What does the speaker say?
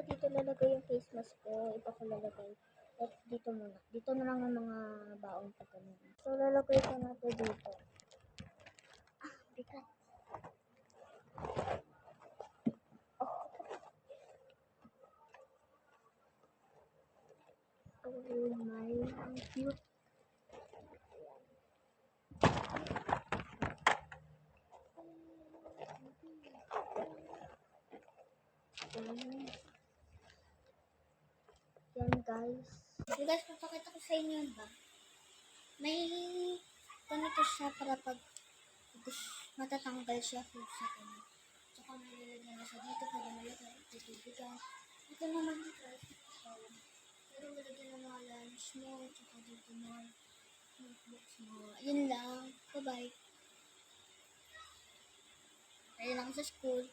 dito lalagay yung face mask ko. Ito ko lalagay. At dito muna. Dito na lang ang mga baon ko kanina. So, lalagay ko na ito dito. Bigat. Oh my, ang cute. Yan guys. So guys, papakita ko sa inyo ba? May ganito siya para pag matatanggal siya sa kanya. Tsaka may lalagyan na siya dito para malagay. Titubigan. Ito naman dito. Pero malagyan ng mga lunch mo. Tsaka dito mga notebooks mo. Yun lang. Bye-bye. Ayun lang sa school.